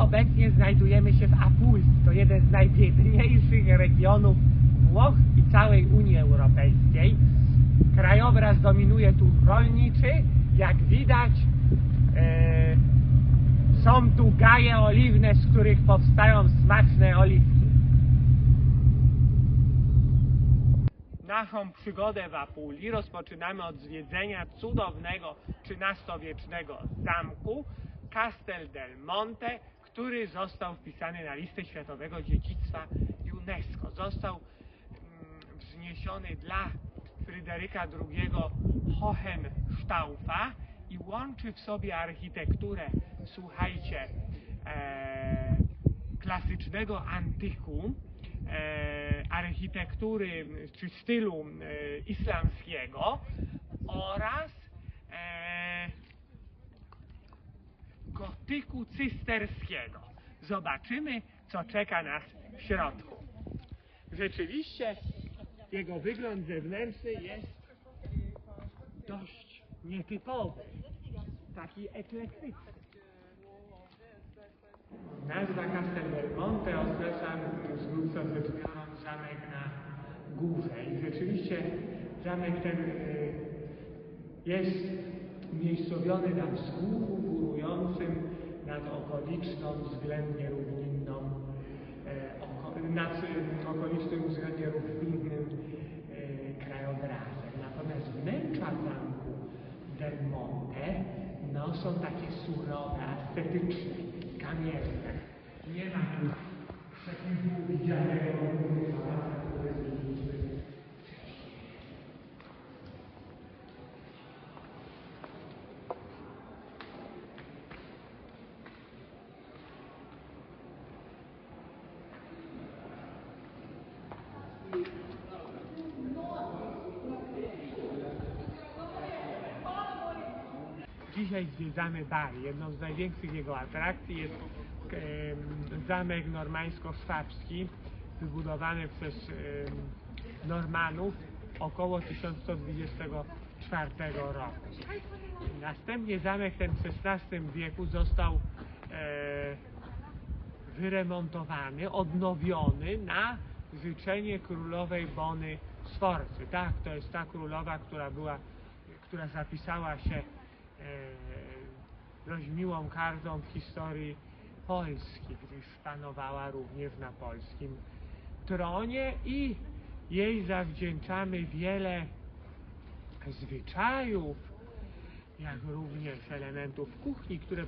obecnie znajdujemy się w Apulii. To jeden z najbiedniejszych regionów Włoch i całej Unii Europejskiej. Krajobraz dominuje tu rolniczy. Jak widać, są tu gaje oliwne, z których powstają smaczne oliwki. Naszą przygodę w Apulii rozpoczynamy od zwiedzenia cudownego XIII-wiecznego zamku Castel del Monte, który został wpisany na listę Światowego Dziedzictwa UNESCO. Został wzniesiony dla Fryderyka II Hohenstaufa i łączy w sobie architekturę, słuchajcie, klasycznego antyku, architektury czy stylu islamskiego oraz gotyku cysterskiego. Zobaczymy, co czeka nas w środku. Rzeczywiście jego wygląd zewnętrzny jest dość nietypowy, taki eklektyczny. Nazwa Castel del Monte określa, z grubsza rzecz biorąc, zamek na górze. I rzeczywiście zamek ten jest umiejscowiony na wzgórzu górującym nad okoliczną, względnie równinną, krajobrazem. Natomiast wnętrza zamku del Monte są takie surowe, ascetyczne, kamienne. Nie ma tu takiego widzianego pałaca, które widzieliśmy wcześniej. Dzisiaj zwiedzamy Bari. Jedną z największych jego atrakcji jest zamek normańsko-szwabski, wybudowany przez Normanów około 1124 roku. Następnie zamek ten w XVI wieku został wyremontowany, odnowiony na życzenie królowej Bony Sforcy. Tak, to jest ta królowa, która zapisała się dość miłą kartą w historii Polski, gdyż panowała również na polskim tronie i jej zawdzięczamy wiele zwyczajów, jak również elementów kuchni, które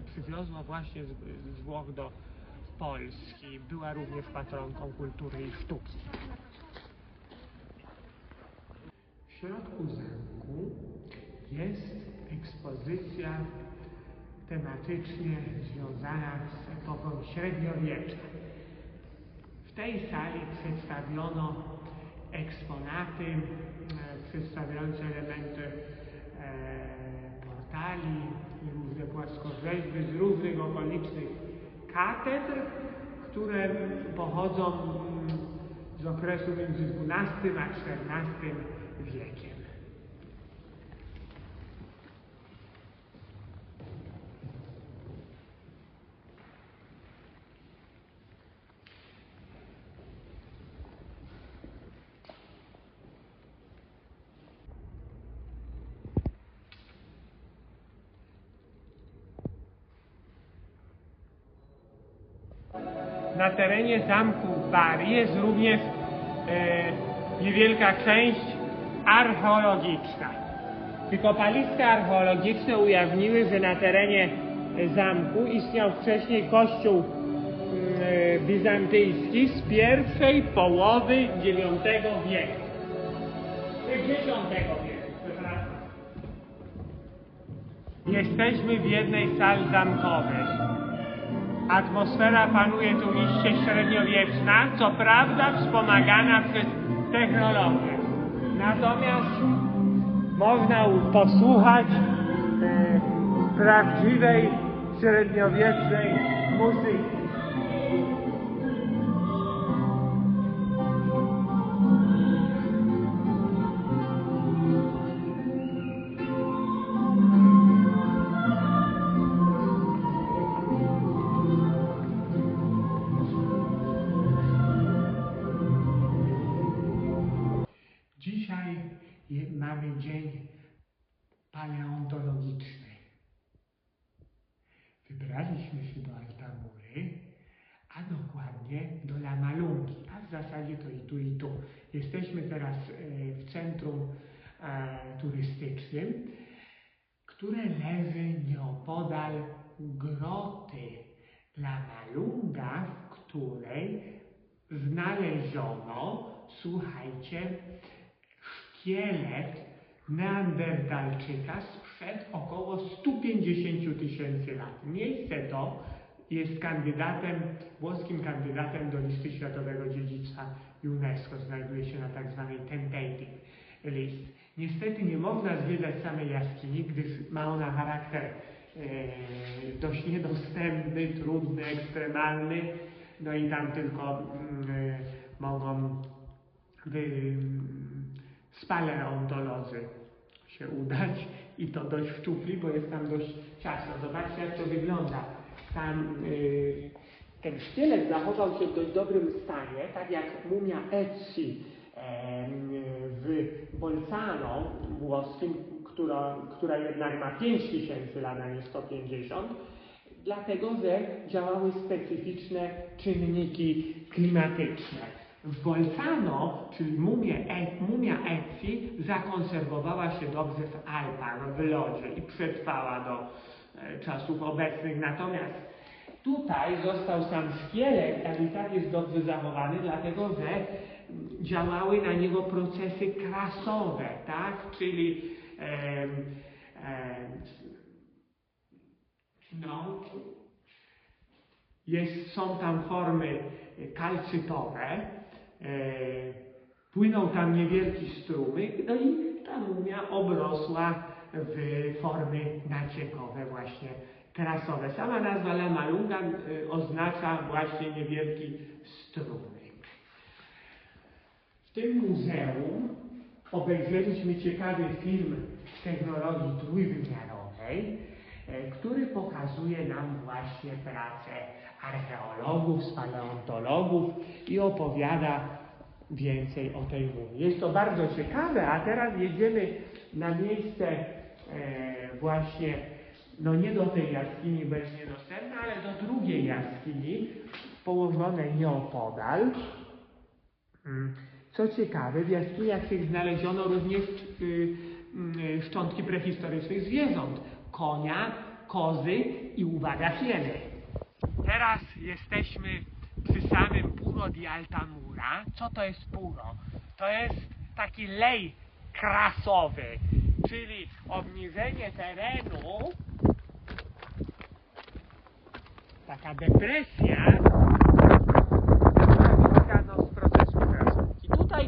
przywiozła właśnie z Włoch do Polski. Była również patronką kultury i sztuki. W środku zamku jest ekspozycja tematycznie związana z epoką średniowiecza. W tej sali przedstawiono eksponaty przedstawiające elementy portali i różne płaskorzeźby z różnych okolicznych katedr, które pochodzą z okresu między XII a XIV wiekiem. Na terenie zamku Bari jest również niewielka część archeologiczna. Wykopaliska archeologiczne ujawniły, że na terenie zamku istniał wcześniej kościół bizantyjski z pierwszej połowy IX wieku. X wieku, przepraszam. Jesteśmy w jednej z sal zamkowej. Atmosfera panuje tu iście średniowieczna, co prawda wspomagana przez technologię. Natomiast można posłuchać prawdziwej średniowiecznej muzyki. mamy dzień paleontologiczny. Wybraliśmy się do Altamury, a dokładnie do La Malungi, a w zasadzie to i tu, i tu. Jesteśmy teraz w centrum turystycznym, które leży nieopodal groty La Malunga, w której znaleziono, słuchajcie, szkielet Neandertalczyka sprzed około 150 000 lat. Miejsce to jest włoskim kandydatem do listy światowego dziedzictwa UNESCO. Znajduje się na tak zwanej tentative list. Niestety nie można zwiedzać samej jaskini, gdyż ma ona charakter dość niedostępny, trudny, ekstremalny. No i tam tylko mogą spaleontolodzy się udać i to dość szczupli, bo jest tam dość ciasno. Zobaczcie, jak to wygląda. Tam ten szkielet zachował się w dość dobrym stanie, tak jak mumia Ecci w Bolzano włoskim, która jednak ma 5000 lat, a nie 150, dlatego że działały specyficzne czynniki klimatyczne. W Bolzano, czyli mumia Ecci, zakonserwowała się dobrze w Alpach, w lodzie i przetrwała do czasów obecnych. Natomiast tutaj został sam szkielet, ale i tak jest dobrze zachowany, dlatego że działały na niego procesy krasowe, tak? Czyli są tam formy kalcytowe, płynął tam niewielki strumyk, no i ta mumia obrosła w formy naciekowe, właśnie krasowe. Sama nazwa La Malunga oznacza właśnie niewielki strumyk. W tym muzeum obejrzeliśmy ciekawy film z technologii trójwymiarowej, który pokazuje nam właśnie pracę archeologów, paleontologów i opowiada więcej o tej mumii. Jest to bardzo ciekawe, a teraz jedziemy na miejsce właśnie, no nie do tej jaskini, bo jest niedostępna, ale do drugiej jaskini, położonej nieopodal. Co ciekawe, w jaskiniach tych znaleziono również szczątki prehistorycznych zwierząt. Konia, kozy i, uwaga, hieny. Teraz jesteśmy przy samym Puro di Altamura. Co to jest Puro? To jest taki lej krasowy, czyli obniżenie terenu, taka depresja wynikana z procesu krasówki. Tutaj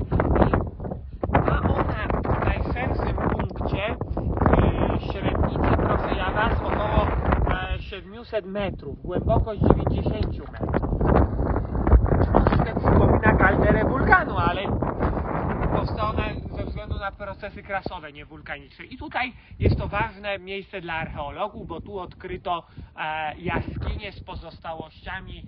ma ona w najszerszym punkcie średnicy, proszę ja was, około 700 metrów, głębokość 90 metrów. Troszkę przypomina kalderę wulkanu, ale powstała ona ze względu na procesy krasowe, nie wulkaniczne. I tutaj jest to ważne miejsce dla archeologów, bo tu odkryto jaskinie z pozostałościami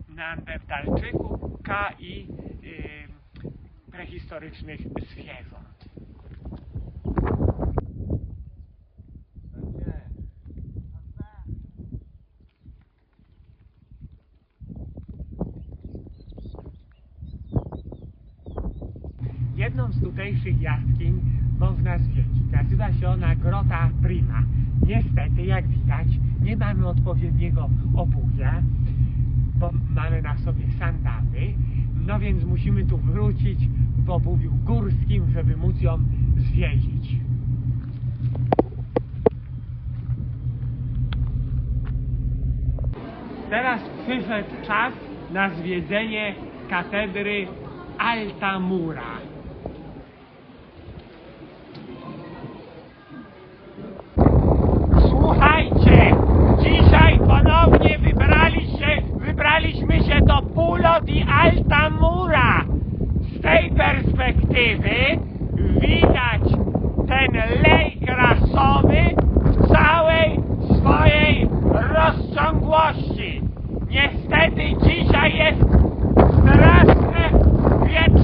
neandertalczyka i prehistorycznych zwierząt. Jedną z tutejszych jaskiń można zwiedzić. Nazywa się ona Grota Prima. Niestety, jak widać, nie mamy odpowiedniego obuwia, bo mamy na sobie sandały, no więc musimy tu wrócić w obuwiu górskim, żeby móc ją zwiedzić. Teraz przyszedł czas na zwiedzenie katedry Altamura. Słuchajcie, dzisiaj ponownie wybraliśmy się do Puro di Altamura. Z tej perspektywy widać ten lej krasowy w całej swojej rozciągłości. Niestety dzisiaj jest straszne wietrze.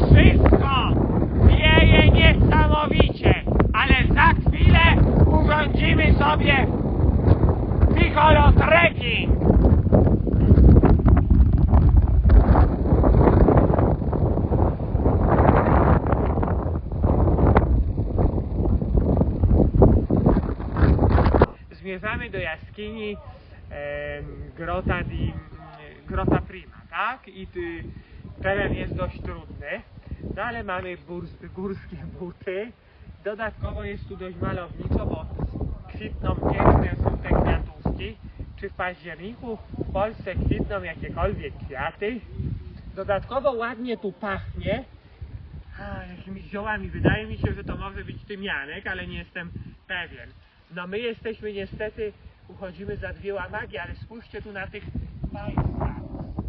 zmierzamy do jaskini Grotta Prima, tak? I teren jest dość trudny, no ale mamy górskie buty. Dodatkowo jest tu dość malowniczo, bo kwitną piękne żółte kwiatuszki. Czy w październiku w Polsce kwitną jakiekolwiek kwiaty? Dodatkowo ładnie tu pachnie jakimiś ziołami. Wydaje mi się, że to może być tymianek, ale nie jestem pewien. No my jesteśmy niestety, uchodzimy za dwie łamagi, ale spójrzcie tu na tych państwa.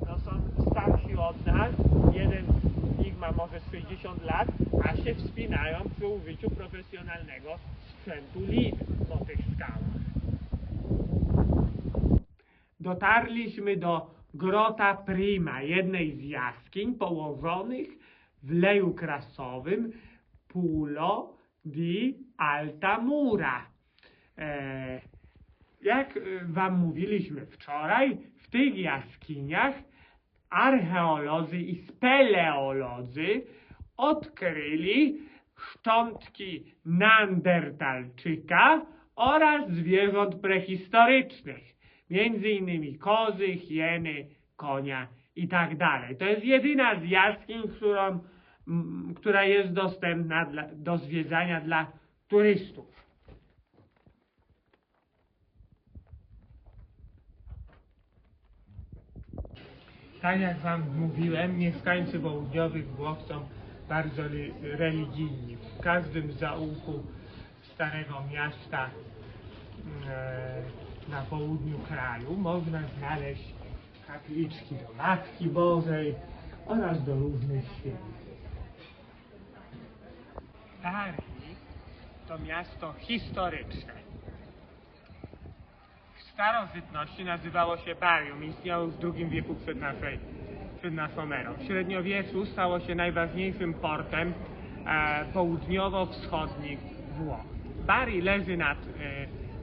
No są starsi od nas, jeden z nich ma może 60 lat, a się wspinają przy użyciu profesjonalnego sprzętu lin po tych skałach. Dotarliśmy do Grotta Prima, jednej z jaskiń położonych w leju krasowym Pulo di Altamura. Jak wam mówiliśmy wczoraj, w tych jaskiniach archeolodzy i speleolodzy odkryli szczątki neandertalczyka oraz zwierząt prehistorycznych, między innymi kozy, hieny, konia i tak dalej. To jest jedyna z jaskiń, która jest dostępna do zwiedzania dla turystów. Tak jak wam mówiłem, mieszkańcy południowych Włoch są bardzo religijni. W każdym zaułku starego miasta na południu kraju można znaleźć kapliczki do Matki Bożej oraz do różnych świętych. Bari to miasto historyczne. W starożytności nazywało się Barium, istniało w II wieku przed naszą erą. W średniowieczu stało się najważniejszym portem południowo-wschodnich Włoch. Bari leży nad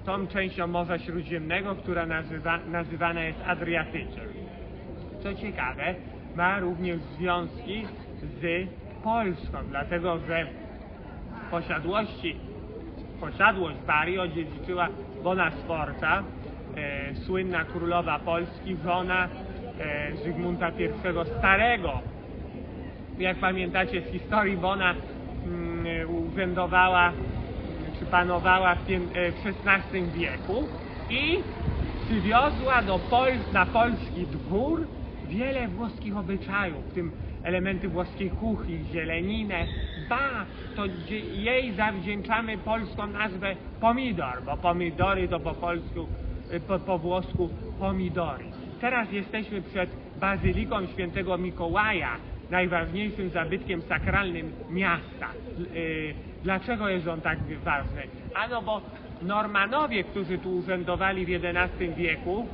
tą częścią Morza Śródziemnego, która nazywana jest Adriatykiem. Co ciekawe, ma również związki z Polską, dlatego że posiadłość Bari odziedziczyła Bona Sforza, słynna królowa Polski, żona Zygmunta I Starego. Jak pamiętacie z historii, Bona urzędowała czy panowała w XVI wieku i przywiozła na polski dwór wiele włoskich obyczajów, w tym elementy włoskiej kuchni, zieleninę. To jej zawdzięczamy polską nazwę pomidor, bo pomidory to po włosku pomidory. Teraz jesteśmy przed Bazyliką Świętego Mikołaja, najważniejszym zabytkiem sakralnym miasta. Dlaczego jest on tak ważny? Ano bo Normanowie, którzy tu urzędowali w XI wieku,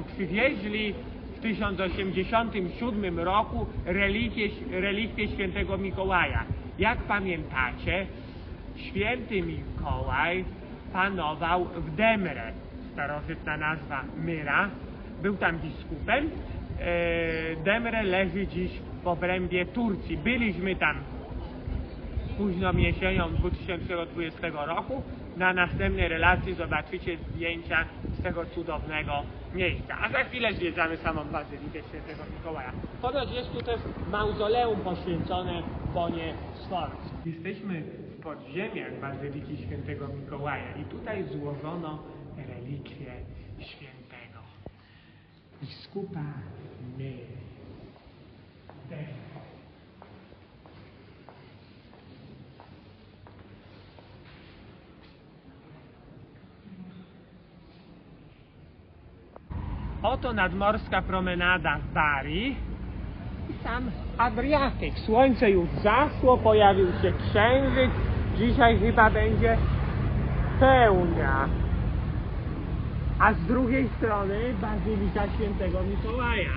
przywieźli w 1087 roku relikwie świętego Mikołaja. Jak pamiętacie, święty Mikołaj panował w Demre, starożytna nazwa Myra, był tam biskupem. Demre leży dziś w obrębie Turcji. Byliśmy tam późną jesienią 2020 roku. Na następnej relacji zobaczycie zdjęcia z tego cudownego miejsca. A za chwilę zwiedzamy samą Bazylikę Świętego Mikołaja. Ponoć jest tu też mauzoleum poświęcone Bonie Sforcy. Jesteśmy w podziemiach Bazyliki Świętego Mikołaja i tutaj złożono relikwie świętego biskupa Myry. Oto nadmorska promenada w Bari i sam Adriatyk. Słońce już zaszło, pojawił się księżyc. Dzisiaj chyba będzie pełnia. A z drugiej strony Bazylika Świętego Mikołaja.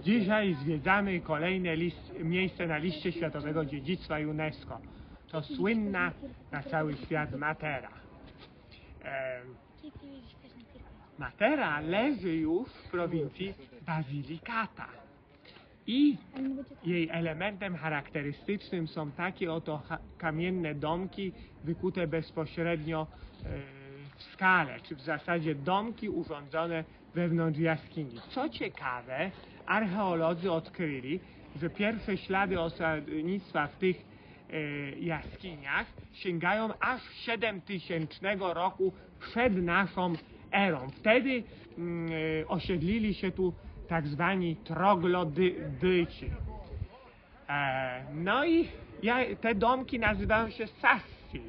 Dzisiaj zwiedzamy kolejne miejsce na liście Światowego Dziedzictwa UNESCO. To słynna na cały świat Matera. Matera leży już w prowincji Basilicata. I jej elementem charakterystycznym są takie oto kamienne domki wykute bezpośrednio w skale, czy w zasadzie domki urządzone wewnątrz jaskini. Co ciekawe, archeolodzy odkryli, że pierwsze ślady osadnictwa w tych jaskiniach sięgają aż 7000 roku przed naszą erą. Wtedy osiedlili się tu tak zwani troglodyci. No i te domki nazywają się Sassi.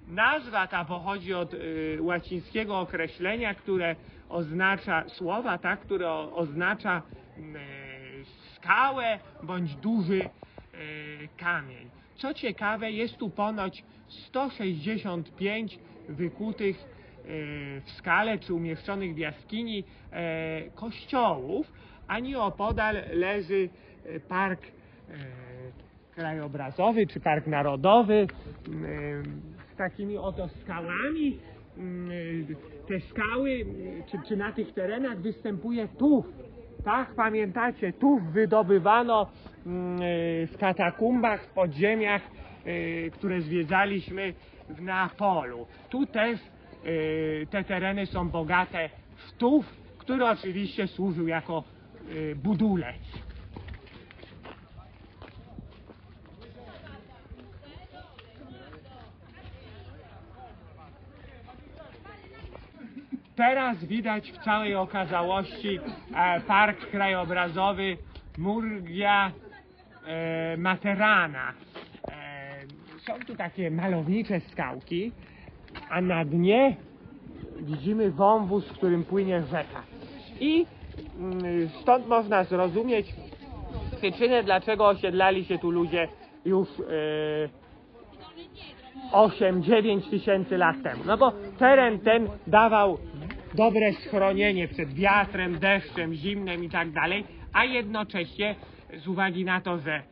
Nazwa ta pochodzi od łacińskiego określenia, które oznacza słowa, tak, które oznacza skałę bądź duży kamień. Co ciekawe, jest tu ponoć 165 wykutych w skale czy umieszczonych w jaskini kościołów, a nieopodal leży park krajobrazowy czy park narodowy z takimi oto skałami. Te skały, czy na tych terenach występuje tuf. Tak, pamiętacie, tuf wydobywano w katakumbach, w podziemiach, które zwiedzaliśmy w Neapolu. Tu też te tereny są bogate w tuf, który oczywiście służył jako budulec. Teraz widać w całej okazałości park krajobrazowy Murgia Materana. Są tu takie malownicze skałki, a na dnie widzimy wąwóz, w którym płynie rzeka. I stąd można zrozumieć przyczynę, dlaczego osiedlali się tu ludzie już 8-9 tysięcy lat temu. No bo teren ten dawał dobre schronienie przed wiatrem, deszczem, zimnem i tak dalej, a jednocześnie z uwagi na to, że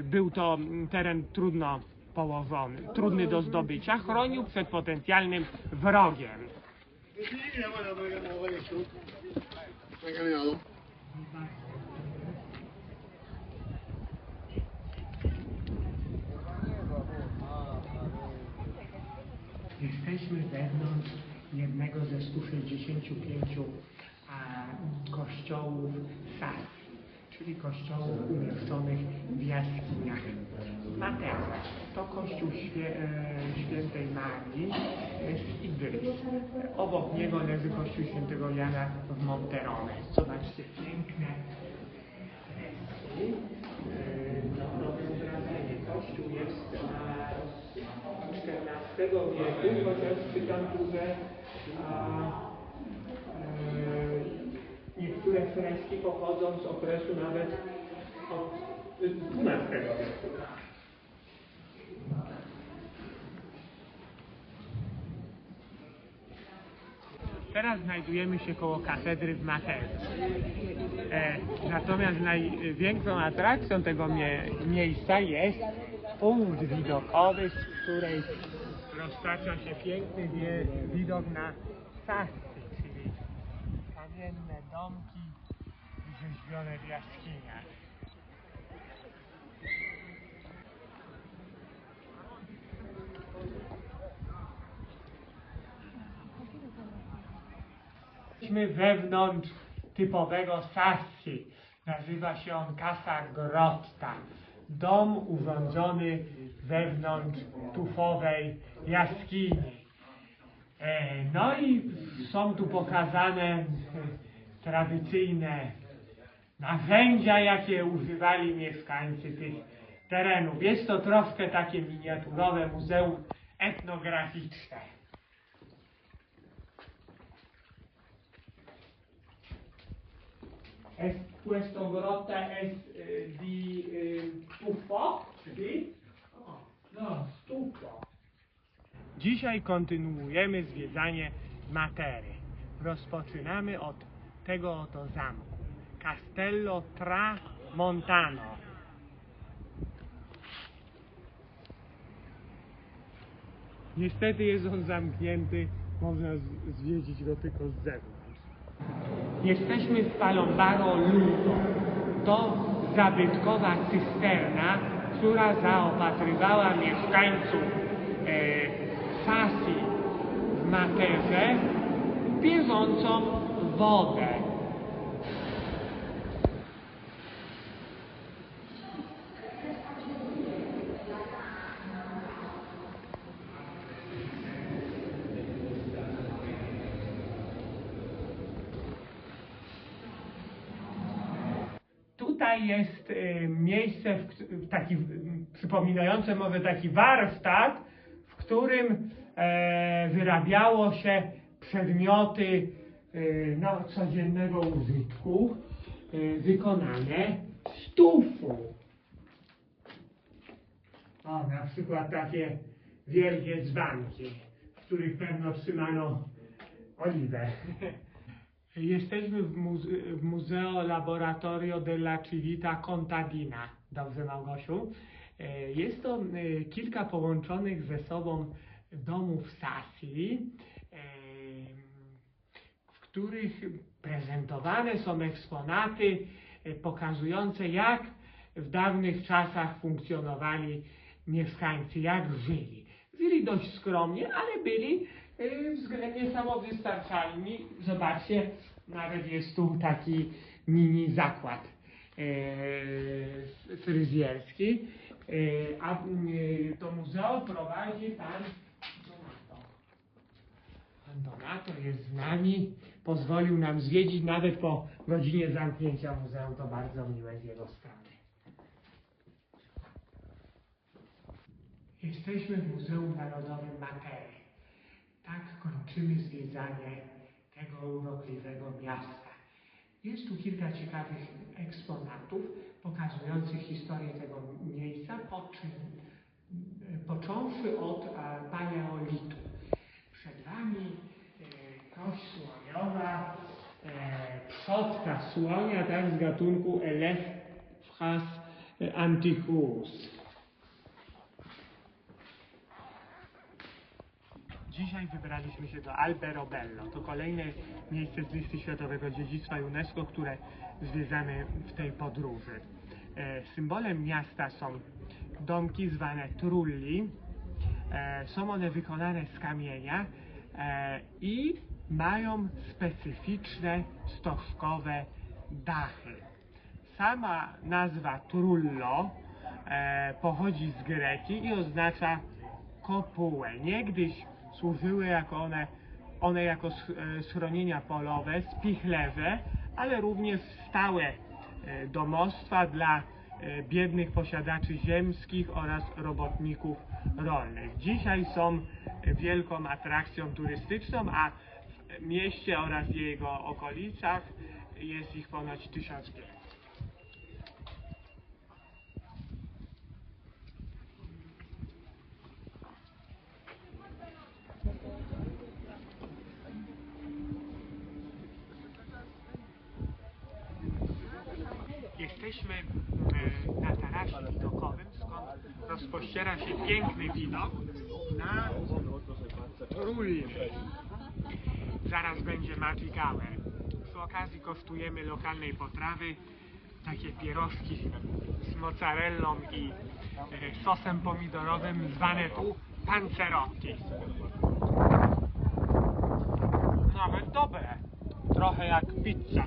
był to teren trudno położony, trudny do zdobycia, chronił przed potencjalnym wrogiem. Jesteśmy wewnątrz jednego ze 165 kościołów Sassi, czyli kościołów umieszczonych w jaskiniach. Matera to kościół świętej Marii z Idris. Obok niego leży kościół świętego Jana w Monterone. Zobaczcie, piękne freski. Kościół jest XIV wieku, chociaż przy kanturze niektóre freski pochodzą z okresu nawet od XII wieku. Teraz znajdujemy się koło katedry w Materze. Natomiast największą atrakcją tego miejsca jest punkt widokowy, z której roztacza się piękny widok na Sassi, czyli kamienne domki wyrzeźbione w jaskiniach. Jesteśmy wewnątrz typowego Sassi. Nazywa się on Casa Grotta. Dom urządzony wewnątrz tufowej jaskini. No i są tu pokazane tradycyjne narzędzia, jakie używali mieszkańcy tych terenów. Jest to troszkę takie miniaturowe muzeum etnograficzne. Questo grotta è di tufo? No, stufo. Dzisiaj kontynuujemy zwiedzanie Matery. Rozpoczynamy od tego oto zamku. Castello Tramontano. Niestety jest on zamknięty, można zwiedzić go tylko z zewnątrz. Jesteśmy w Palombaro Luto. to zabytkowa cysterna, która zaopatrywała mieszkańców Sasi w Materze bieżącą wodę. Tutaj jest miejsce taki, przypominające może taki warsztat, w którym wyrabiało się przedmioty codziennego użytku wykonane z tufu. O, na przykład takie wielkie dzbanki, w których pewno trzymano oliwę. Jesteśmy w Museo Laboratorio della Civita Contadina. Dobrze, Małgosiu? Jest to kilka połączonych ze sobą domów Sasi, w których prezentowane są eksponaty pokazujące, jak w dawnych czasach funkcjonowali mieszkańcy, jak żyli. Żyli dość skromnie, ale byli względnie samowystarczalni. Zobaczcie, nawet jest tu taki mini zakład fryzjerski, a to muzeum prowadzi pan Donato. Pan Donato jest z nami, pozwolił nam zwiedzić nawet po godzinie zamknięcia muzeum, to bardzo miłe z jego strony. Jesteśmy w Muzeum Narodowym Matery. Tak kończymy zwiedzanie tego urokliwego miasta. Jest tu kilka ciekawych eksponatów pokazujących historię tego miejsca, począwszy od paleolitu. Przed Wami kość słoniowa, przodka słonia, tak, z gatunku Elephas antiquus. Dzisiaj wybraliśmy się do Alberobello. To kolejne miejsce z listy Światowego Dziedzictwa UNESCO, które zwiedzamy w tej podróży. Symbolem miasta są domki zwane trulli. Są one wykonane z kamienia i mają specyficzne stożkowe dachy. Sama nazwa trullo pochodzi z greki i oznacza kopułę. Niegdyś służyły one jako schronienia polowe, spichlerze, ale również stałe domostwa dla biednych posiadaczy ziemskich oraz robotników rolnych. Dzisiaj są wielką atrakcją turystyczną, a w mieście oraz jego okolicach jest ich ponoć 1500. Jesteśmy na tarasie widokowym, skąd rozpościera się piękny widok na Trulli. Zaraz będzie Magic Hour. Przy okazji kosztujemy lokalnej potrawy, takie pierożki z mozzarellą i sosem pomidorowym, zwane tu panzerotti. Nawet dobre, trochę jak pizza.